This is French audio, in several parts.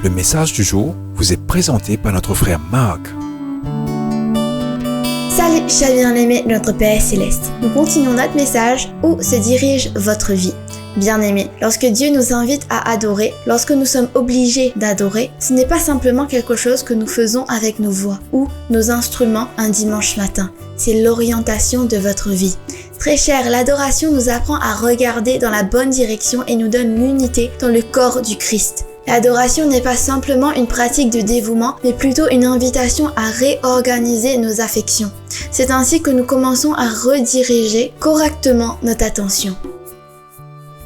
Le message du jour vous est présenté par notre frère Marc. Salut, chers bien-aimés de notre Père Céleste. Nous continuons notre message où se dirige votre vie. Bien-aimés, lorsque Dieu nous invite à adorer, lorsque nous sommes obligés d'adorer, ce n'est pas simplement quelque chose que nous faisons avec nos voix ou nos instruments un dimanche matin. C'est l'orientation de votre vie. Très cher, l'adoration nous apprend à regarder dans la bonne direction et nous donne l'unité dans le corps du Christ. L'adoration n'est pas simplement une pratique de dévouement, mais plutôt une invitation à réorganiser nos affections. C'est ainsi que nous commençons à rediriger correctement notre attention.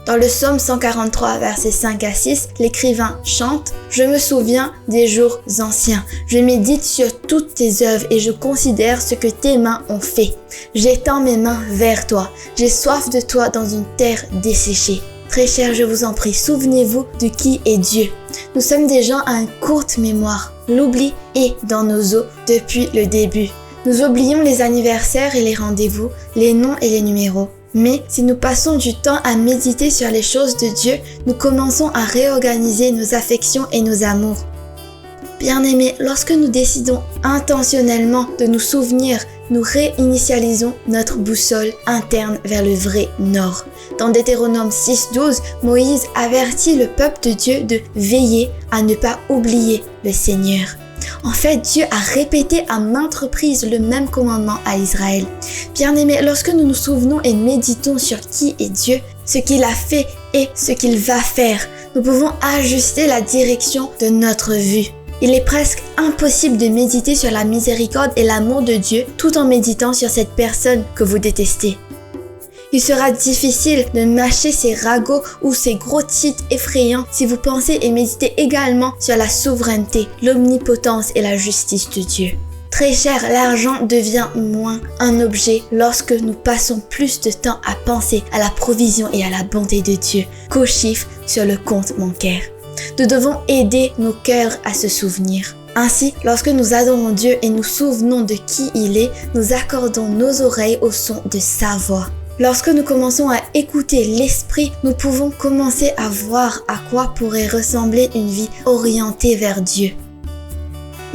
Dans le psaume 143, versets 5 à 6, l'écrivain chante « Je me souviens des jours anciens. Je médite sur toutes tes œuvres et je considère ce que tes mains ont fait. J'étends mes mains vers toi. J'ai soif de toi dans une terre desséchée. » Très cher, je vous en prie, souvenez-vous de qui est Dieu. Nous sommes des gens à une courte mémoire. L'oubli est dans nos os depuis le début. Nous oublions les anniversaires et les rendez-vous, les noms et les numéros. Mais si nous passons du temps à méditer sur les choses de Dieu, nous commençons à réorganiser nos affections et nos amours. Bien-aimés, lorsque nous décidons intentionnellement de nous souvenir, nous réinitialisons notre boussole interne vers le vrai nord. Dans Deutéronome 6:12, Moïse avertit le peuple de Dieu de veiller à ne pas oublier le Seigneur. En fait, Dieu a répété à maintes reprises le même commandement à Israël. Bien-aimés, lorsque nous nous souvenons et méditons sur qui est Dieu, ce qu'il a fait et ce qu'il va faire, nous pouvons ajuster la direction de notre vue. Il est presque impossible de méditer sur la miséricorde et l'amour de Dieu tout en méditant sur cette personne que vous détestez. Il sera difficile de mâcher ces ragots ou ces gros titres effrayants si vous pensez et méditez également sur la souveraineté, l'omnipotence et la justice de Dieu. Très cher, l'argent devient moins un objet lorsque nous passons plus de temps à penser à la provision et à la bonté de Dieu qu'aux chiffres sur le compte bancaire. Nous devons aider nos cœurs à se souvenir. Ainsi, lorsque nous adorons Dieu et nous souvenons de qui il est, nous accordons nos oreilles au son de sa voix. Lorsque nous commençons à écouter l'Esprit, nous pouvons commencer à voir à quoi pourrait ressembler une vie orientée vers Dieu.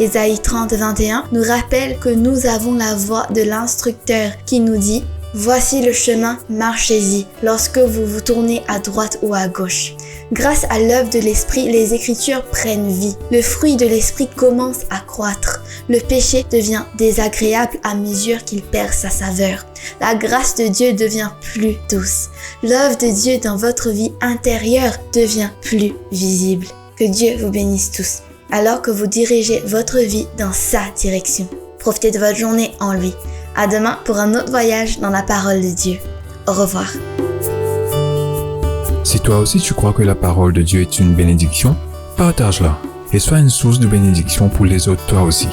Ésaïe 30:21 nous rappelle que nous avons la voix de l'instructeur qui nous dit « Voici le chemin, marchez-y lorsque vous vous tournez à droite ou à gauche. » Grâce à l'œuvre de l'Esprit, les Écritures prennent vie. Le fruit de l'Esprit commence à croître. Le péché devient désagréable à mesure qu'il perd sa saveur. La grâce de Dieu devient plus douce. L'œuvre de Dieu dans votre vie intérieure devient plus visible. Que Dieu vous bénisse tous, alors que vous dirigez votre vie dans sa direction. Profitez de votre journée en lui. À demain pour un autre voyage dans la parole de Dieu. Au revoir. Si toi aussi tu crois que la parole de Dieu est une bénédiction, partage-la et sois une source de bénédiction pour les autres toi aussi.